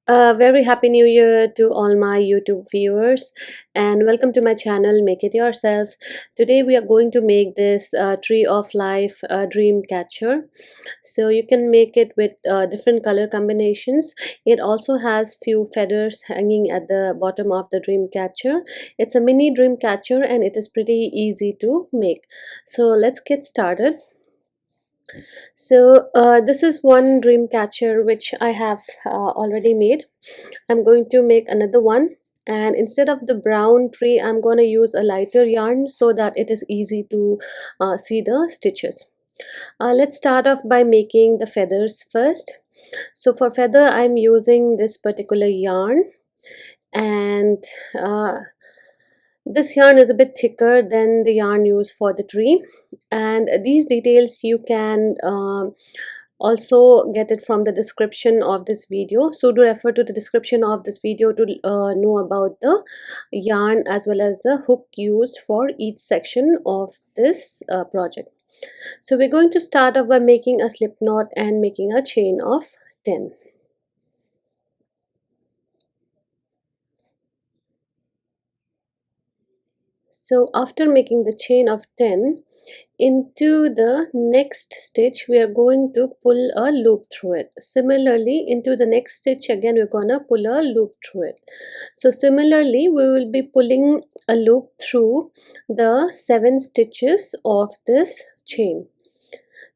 A very happy new year to all my YouTube viewers, and welcome to my channel Make It Yourself. Today we are going to make this tree of life dream catcher. So you can make it with different color combinations. It also has few feathers hanging at the bottom of the dream catcher. It's a mini dream catcher and it is pretty easy to make. So let's get started. So this is one dream catcher which I have already made. I'm going to make another one, and instead of the brown tree I'm going to use a lighter yarn so that it is easy to see the stitches. Let's start off by making the feathers first. So for feather I'm using this particular yarn, and this yarn is a bit thicker than the yarn used for the tree, and these details you can also get it from the description of this video. So do refer to the description of this video to know about the yarn as well as the hook used for each section of this project. So we're going to start off by making a slip knot and making a chain of 10. So after making the chain of 10, into the next stitch we are going to pull a loop through it. Similarly, into the next stitch again we're gonna pull a loop through it. So similarly we will be pulling a loop through the 7 stitches of this chain.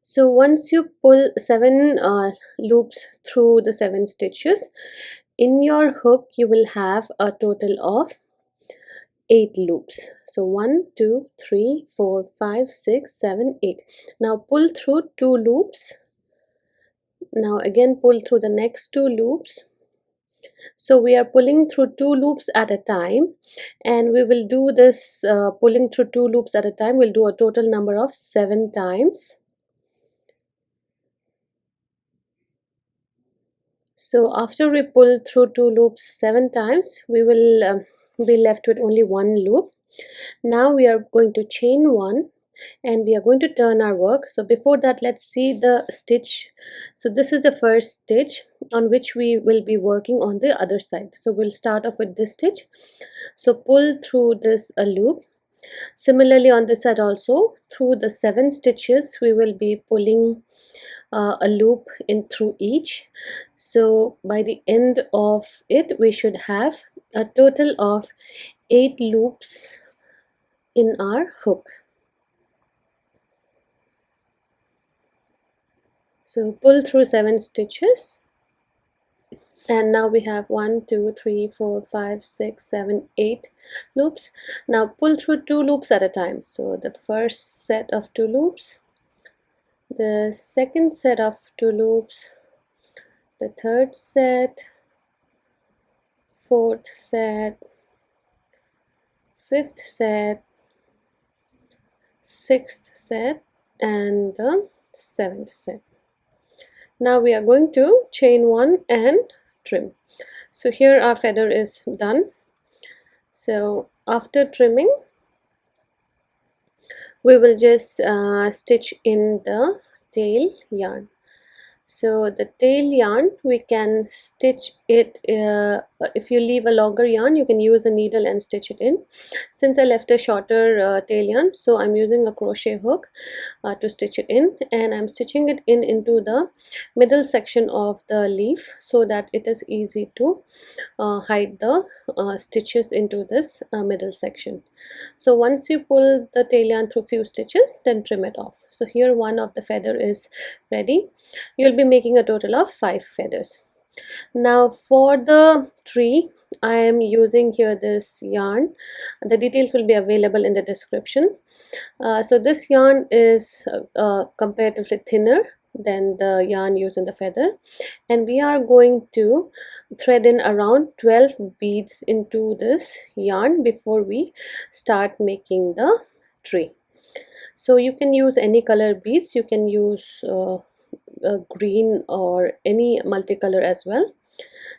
So once you pull 7 loops through the 7 stitches, in your hook you will have a total of 8 loops. So 1 2 3 4 5 6 7 8. Now pull through 2 loops. Now again pull through the next 2 loops. So we are pulling through 2 loops at a time, and we will do this pulling through 2 loops at a time. We'll do a total number of 7 times. So after we pull through 2 loops 7 times, we will be left with only 1 loop. Now we are going to chain 1 and we are going to turn our work. So before that, let's see the stitch. So this is the first stitch on which we will be working on the other side. So we'll start off with this stitch. So pull through this a loop. Similarly on this side also, through the 7 stitches we will be pulling a loop in through each. So by the end of it we should have a total of 8 loops in our hook. So pull through 7 stitches, and now we have 1 2 3 4 5 6 7 8 loops. Now pull through 2 loops at a time. So the first set of 2 loops, the second set of 2 loops, the third set, fourth set, fifth set, sixth set, and the seventh set. Now we are going to chain 1 and trim. So here our feather is done. So after trimming we will just stitch in the tail yarn. So the tail yarn we can stitch it, if you leave a longer yarn you can use a needle and stitch it in. Since I left a shorter tail yarn, so I'm using a crochet hook to stitch it in, and I'm stitching it in into the middle section of the leaf so that it is easy to hide the stitches into this middle section. So once you pull the tail yarn through few stitches, then trim it off. So here one of the feather is ready. You'll be making a total of 5 feathers. Now for the tree I am using here this yarn. The details will be available in the description. So this yarn is comparatively thinner than the yarn used in the feather, and we are going to thread in around 12 beads into this yarn before we start making the tree. So you can use any color beads. You can use green or any multicolor as well.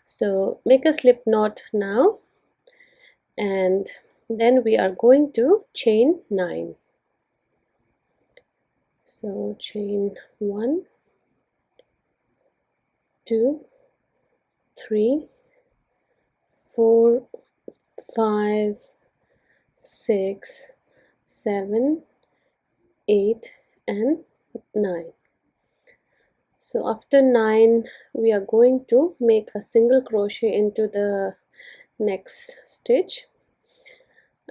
So make a slip knot now, and then we are going to chain 9. So chain 1 2 3 4, 5, 6, 7, 8 and 9. So after 9 we are going to make a single crochet into the next stitch,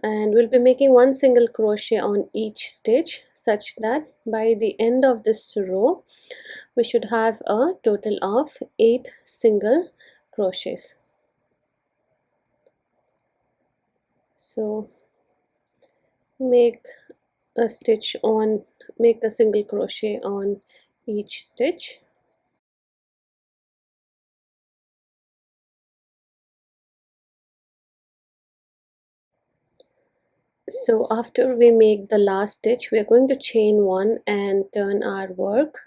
and we'll be making one single crochet on each stitch, such that by the end of this row we should have a total of 8 single crochets. So make a single crochet on each stitch. So after we make the last stitch, we are going to chain one and turn our work.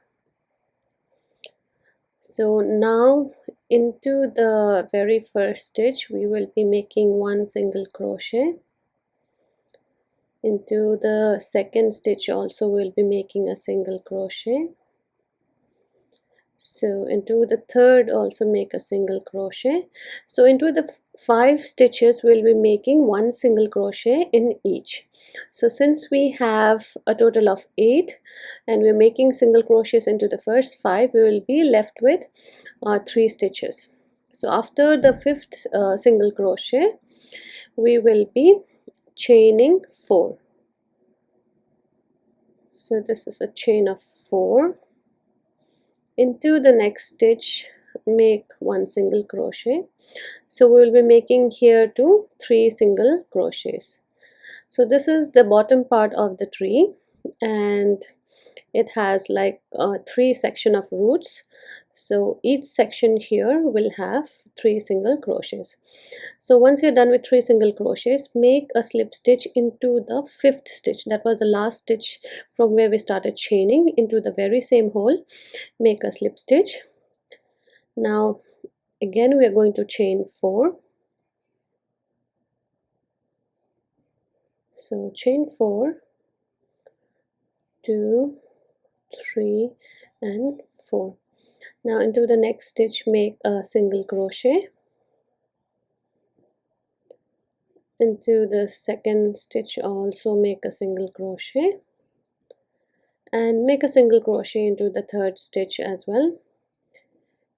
So now into the very first stitch we will be making one single crochet. Into the second stitch also we'll be making a single crochet. So into the third also make a single crochet. So into the 5 stitches we'll be making one single crochet in each. So since we have a total of 8 and we're making single crochets into the first 5, we will be left with 3 stitches. So after the 5th single crochet we will be chaining 4. So this is a chain of 4. Into the next stitch make one single crochet. So we will be making here 3 single crochets. So this is the bottom part of the tree, and it has like 3 section of roots. So each section here will have 3 single crochets. So once you're done with 3 single crochets, make a slip stitch into the 5th stitch. That was the last stitch from where we started chaining. Into the very same hole make a slip stitch. Now again we are going to chain 4. So chain 4, 2, 3 and 4. Now into the next stitch make a single crochet. Into the second stitch also make a single crochet, and make a single crochet into the third stitch as well.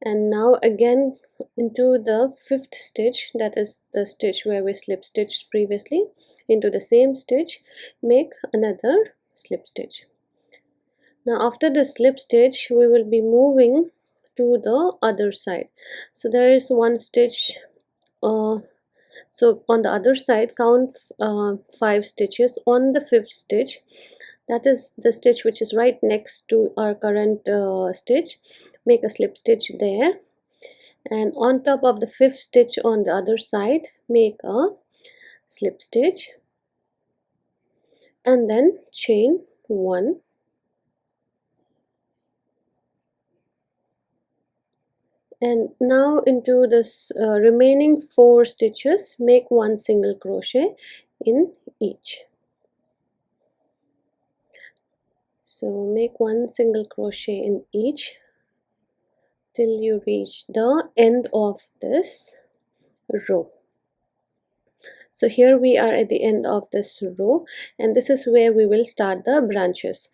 And now again into the 5th stitch, that is the stitch where we slip stitched previously, into the same stitch make another slip stitch. Now after the slip stitch we will be moving to the other side. So there is one stitch, so on the other side count 5 stitches. On the 5th stitch, that is the stitch which is right next to our current stitch, make a slip stitch there, and on top of the 5th stitch on the other side make a slip stitch, and then chain 1. And now into this remaining 4 stitches make one single crochet in each. So make one single crochet in each till you reach the end of this row. So here we are at the end of this row, and this is where we will start the branches.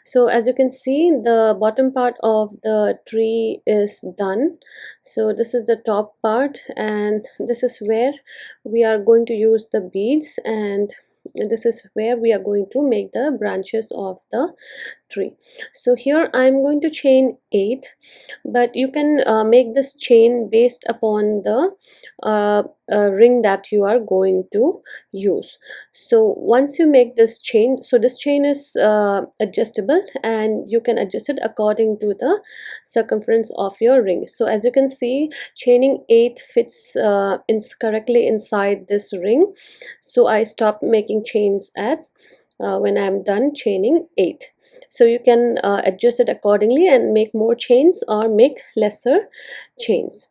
So as you can see, the bottom part of the tree is done. So this is the top part, and this is where we are going to use the beads, and this is where we are going to make the branches of the tree. So here I'm going to chain 8, but you can make this chain based upon the ring that you are going to use. So once you make this chain, so this chain is adjustable, and you can adjust it according to the circumference of your ring. So as you can see, chaining 8 fits correctly inside this ring. So I stopped making chains at when I'm done chaining 8. So you can adjust it accordingly and make more chains or make lesser chains.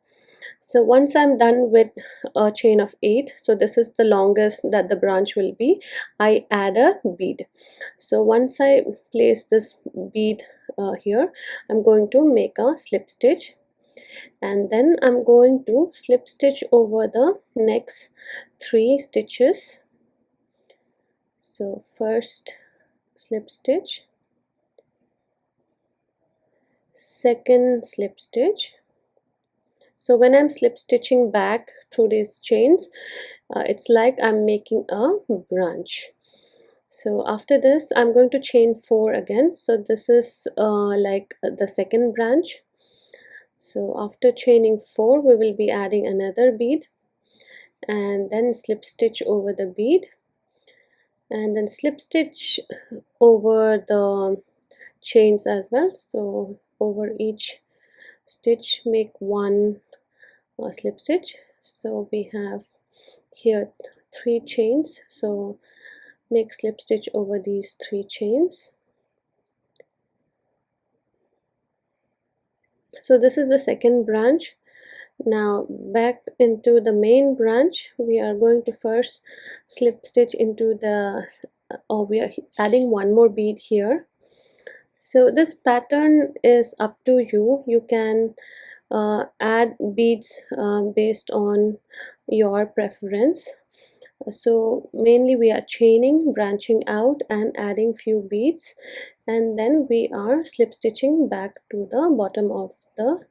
So once I'm done with a chain of 8, so this is the longest that the branch will be, I add a bead. So once I place this bead here, I'm going to make a slip stitch, and then I'm going to slip stitch over the next 3 stitches. So first slip stitch, second slip stitch. So when I'm slip stitching back through these chains, it's like I'm making a branch. So after this I'm going to chain 4 again. So this is like the second branch. So after chaining 4 we will be adding another bead, and then slip stitch over the bead, and then slip stitch over the chains as well. So over each stitch make one slip stitch. So we have here 3 chains, so make slip stitch over these 3 chains. So this is the second branch. Now back into the main branch, we are going to first slip stitch into the we are adding one more bead here. So this pattern is up to you. You can add beads based on your preference. So mainly we are chaining, branching out and adding few beads, and then we are slip stitching back to the bottom of the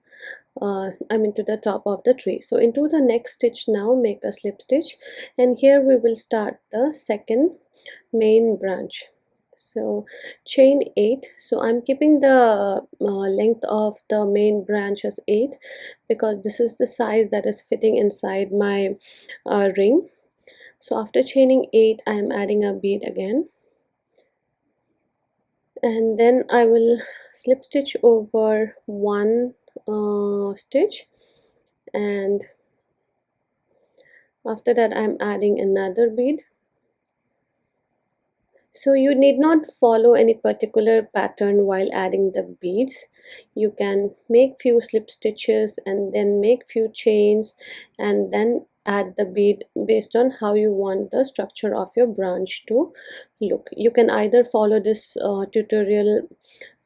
to the top of the tree. So into the next stitch now make a slip stitch, and here we will start the second main branch. So chain 8. So I'm keeping the length of the main branch as 8 because this is the size that is fitting inside my ring. So after chaining 8 I am adding a bead again, and then I will slip stitch over one stitch, and after that I'm adding another bead. So you need not follow any particular pattern while adding the beads. You can make few slip stitches and then make few chains and then add the bead based on how you want the structure of your branch to look. You can either follow this tutorial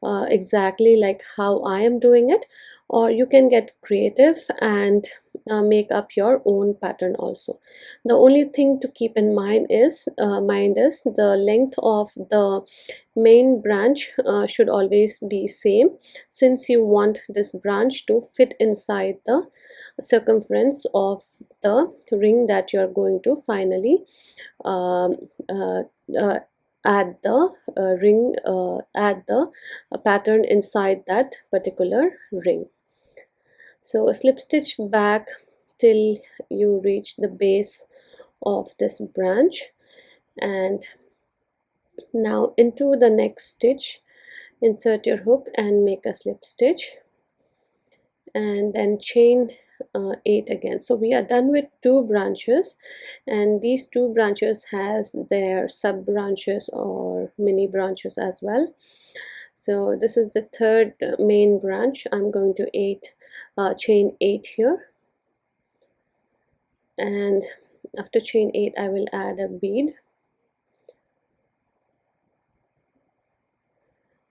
exactly like how I am doing it, or you can get creative and make up your own pattern also. The only thing to keep in mind is the length of the main branch should always be same, since you want this branch to fit inside the circumference of the ring that you are going to finally um, uh, uh, add the pattern inside that particular ring. So slip stitch back till you reach the base of this branch, and now into the next stitch insert your hook and make a slip stitch, and then chain 8 again. So we are done with 2 branches, and these 2 branches has their sub branches or mini branches as well. So this is the third main branch. I'm going to chain 8 here, and after chain 8 I will add a bead,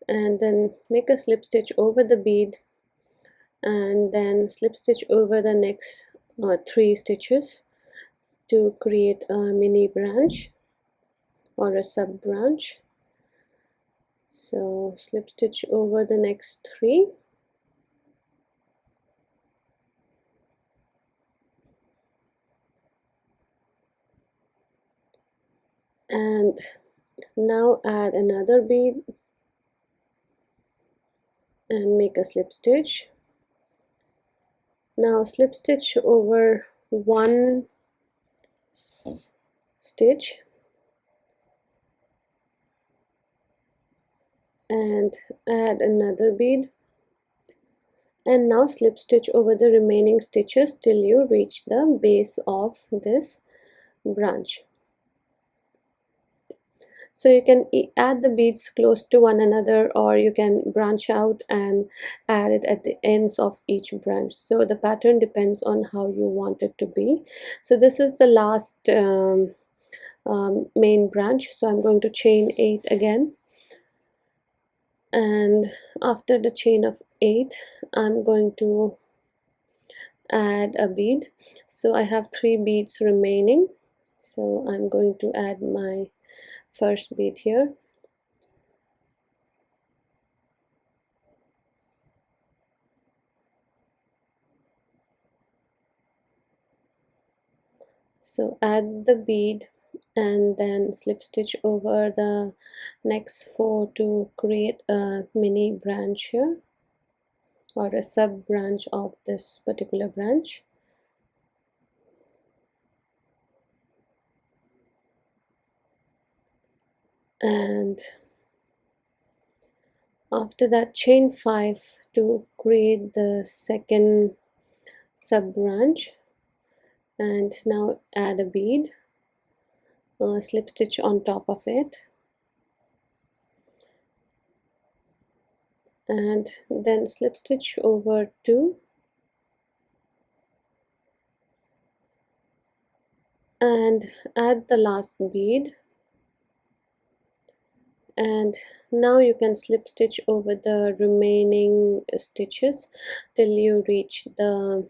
and then make a slip stitch over the bead, and then slip stitch over the next 3 stitches to create a mini branch or a sub branch. So slip stitch over the next 3, and now add another bead and make a slip stitch. Now slip stitch over one stitch and add another bead, and now slip stitch over the remaining stitches till you reach the base of this branch. So you can add the beads close to one another, or you can branch out and add it at the ends of each branch. So the pattern depends on how you want it to be. So this is the last main branch, so I'm going to chain 8 again, and after the chain of 8 I'm going to add a bead. So I have 3 beads remaining, so I'm going to add my first bead here. So add the bead and then slip stitch over the next 4 to create a mini branch here, or a sub branch of this particular branch. And after that, chain 5 to create the second sub branch, and now add a bead, slip stitch on top of it, and then slip stitch over 2, and add the last bead. And now you can slip stitch over the remaining stitches till you reach the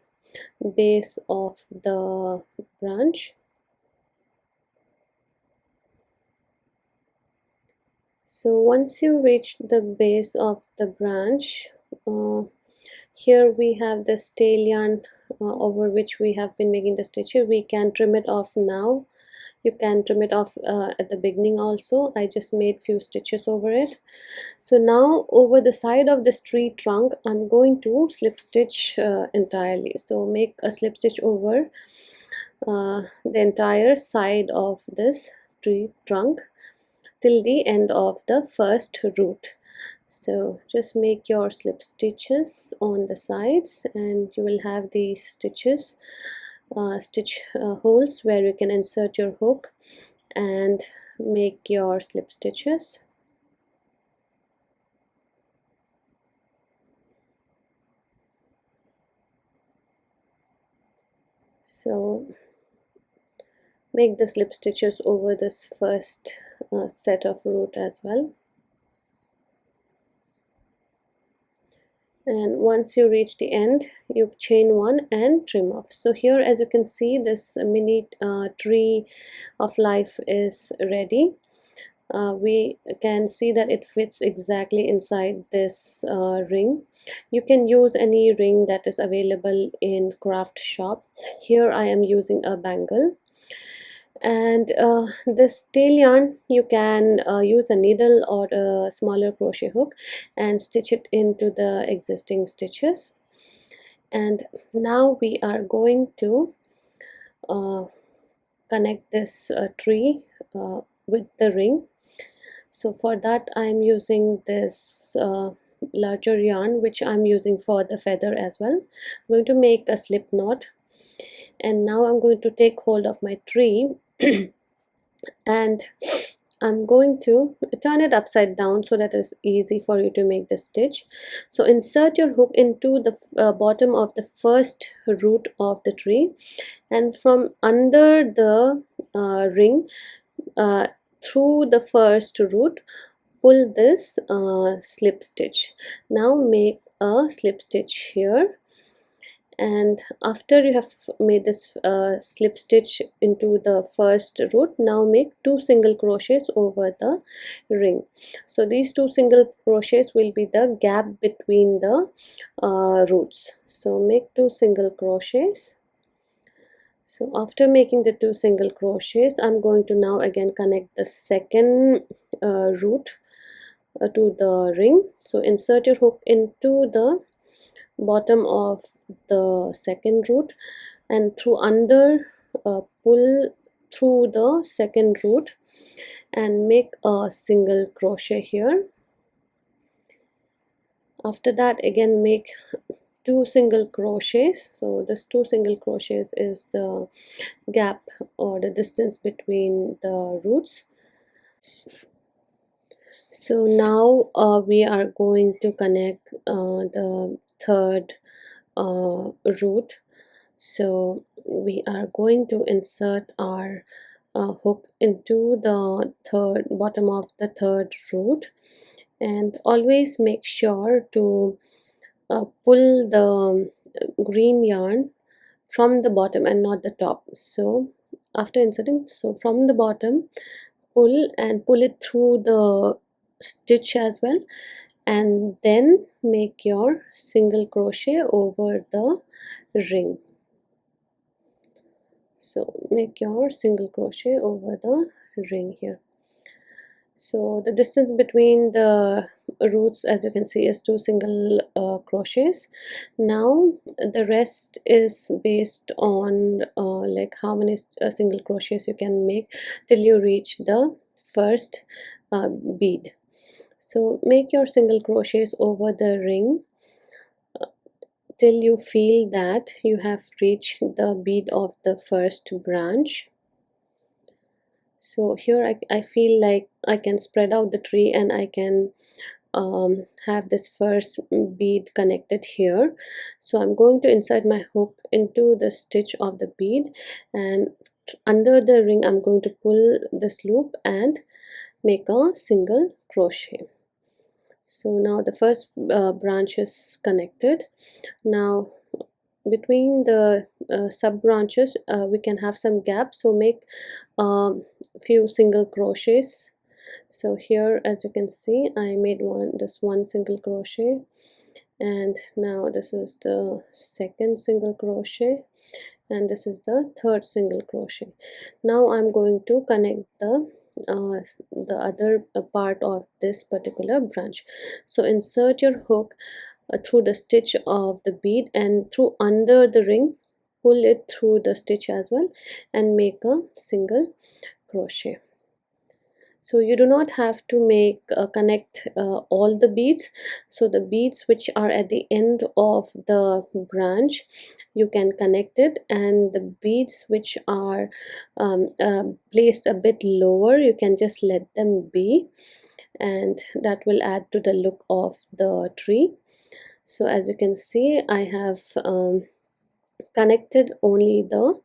base of the branch. So once you reach the base of the branch, here we have this tail yarn over which we have been making the stitches. We can trim it off now. You can trim it off at the beginning also. I just made few stitches over it. So now over the side of this tree trunk, I'm going to slip stitch entirely. So make a slip stitch over the entire side of this tree trunk till the end of the first root. So just make your slip stitches on the sides, and you will have these stitches, holes where you can insert your hook and make your slip stitches. So make the slip stitches over this first set of root as well. And once you reach the end, you chain 1 and trim off. So here, as you can see, this mini tree of life is ready. We can see that it fits exactly inside this ring. You can use any ring that is available in craft shop. Here I am using a bangle. And this tail yarn, you can use a needle or a smaller crochet hook and stitch it into the existing stitches. And now we are going to connect this tree with the ring. So for that, I'm using this larger yarn, which I'm using for the feather as well. I'm going to make a slip knot, and now I'm going to take hold of my tree and I'm going to turn it upside down so that it's easy for you to make the stitch. So insert your hook into the bottom of the first root of the tree, and from under the ring through the first root, pull this slip stitch. Now make a slip stitch here, and after you have made this slip stitch into the first root, now make 2 single crochets over the ring. So these 2 single crochets will be the gap between the roots. So make 2 single crochets. So after making the 2 single crochets, I'm going to now again connect the second root to the ring. So insert your hook into the bottom of the second root, and through under pull through the second root and make a single crochet here. After that, again make 2 single crochets. So this 2 single crochets is the gap or the distance between the roots. So now we are going to connect the third root. So we are going to insert our hook into the bottom of the third root, and always make sure to pull the green yarn from the bottom and not the top. So after inserting, so from the bottom, pull it through the stitch as well, and then make your single crochet over the ring. So make your single crochet over the ring here. So the distance between the roots, as you can see, is 2 single crochets. Now the rest is based on like how many single crochets you can make till you reach the first bead. So make your single crochets over the ring till you feel that you have reached the bead of the first branch. So here I feel like I can spread out the tree and I can have this first bead connected here. So I'm going to insert my hook into the stitch of the bead, and under the ring I'm going to pull this loop and make a single crochet. So now the first branch is connected. Now between the sub branches we can have some gaps, so make few single crochets. So here, as you can see, I made one single crochet, and now this is the second single crochet, and this is the third single crochet. Now I'm going to connect the other part of this particular branch. So insert your hook through the stitch of the bead and through under the ring, pull it through the stitch as well, and make a single crochet. So you do not have to make connect all the beads. So the beads which are at the end of the branch, you can connect it, and the beads which are placed a bit lower, you can just let them be, and that will add to the look of the tree. So as you can see, I have connected only the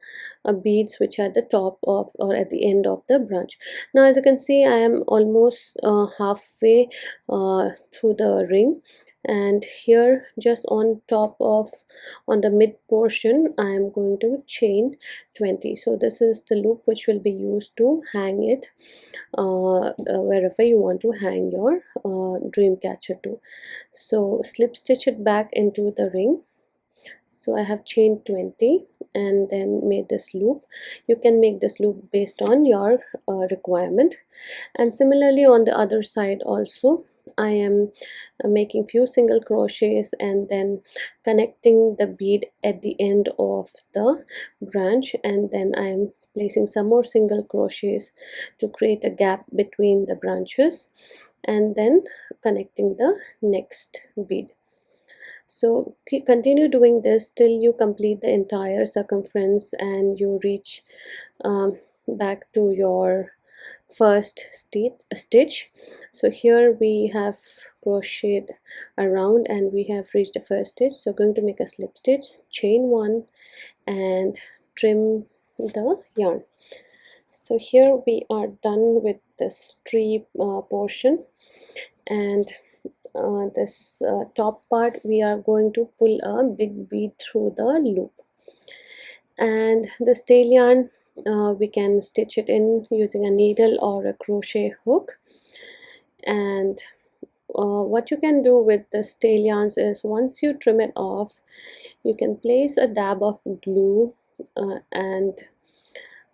beads which are at the top of or at the end of the branch. Now as you can see, I am almost halfway through the ring, and here just on top of, on the mid portion, I am going to chain 20. So this is the loop which will be used to hang it wherever you want to hang your dream catcher to. So slip stitch it back into the ring. So I have chained 20 and then made this loop. You can make this loop based on your requirement, and similarly on the other side also I am making few single crochets and then connecting the bead at the end of the branch, and then I am placing some more single crochets to create a gap between the branches, and then connecting the next bead. So continue doing this till you complete the entire circumference and you reach back to your first stitch. So here we have crocheted around and we have reached the first stitch. So going to make a slip stitch, chain one, and trim the yarn. So here we are done with this tree portion, and this top part we are going to pull a big bead through the loop, and this tail yarn we can stitch it in using a needle or a crochet hook. And what you can do with this tail yarns is, once you trim it off, you can place a dab of glue and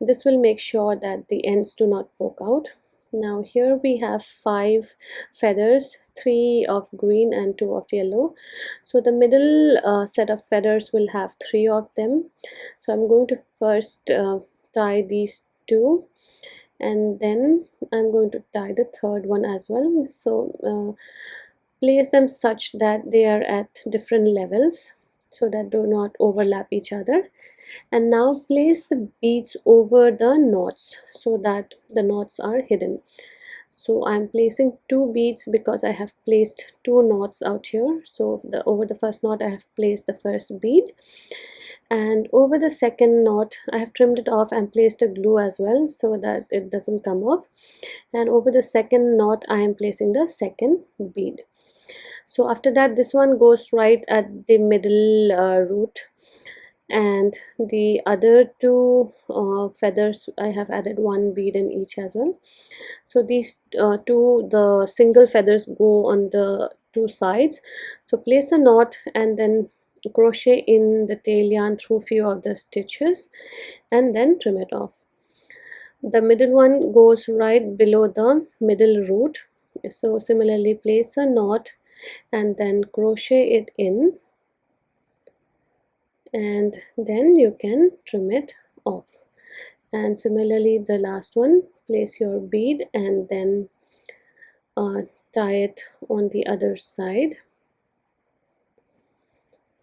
this will make sure that the ends do not poke out. Now here we have 5 feathers, 3 of green and 2 of yellow. So the middle set of feathers will have 3 of them. So I'm going to first tie these 2, and then I'm going to tie the third one as well. So place them such that they are at different levels so that do not overlap each other. And now place the beads over the knots so that the knots are hidden. So I'm placing 2 beads because I have placed 2 knots out here. So over the first knot I have placed the first bead, and over the second knot I have trimmed it off and placed a glue as well so that it doesn't come off, and over the second knot I am placing the second bead. So after that, this one goes right at the middle root, and the other two feathers I have added one bead in each as well. So these two, the single feathers go on the two sides. So place a knot and then crochet in the tail yarn through few of the stitches and then trim it off. The middle one goes right below the middle root. So similarly place a knot and then crochet it in, and then you can trim it off. And similarly the last one, place your bead and then tie it on the other side.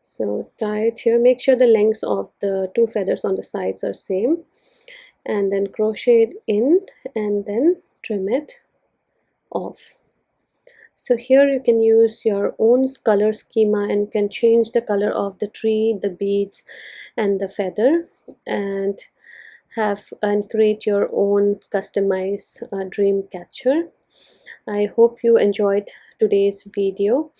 So tie it here, make sure the lengths of the two feathers on the sides are same, and then crochet it in and then trim it off. So here you can use your own color schema and can change the color of the tree, the beads and the feather, and create your own customized dream catcher. I hope you enjoyed today's video.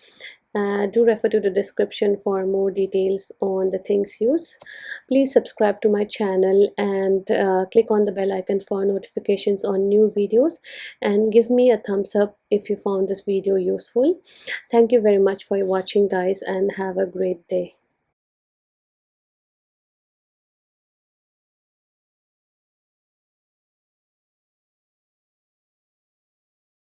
Do refer to the description for more details on the things used. Please subscribe to my channel and click on the bell icon for notifications on new videos, and give me a thumbs up if you found this video useful. Thank you very much for watching, guys, and have a great day.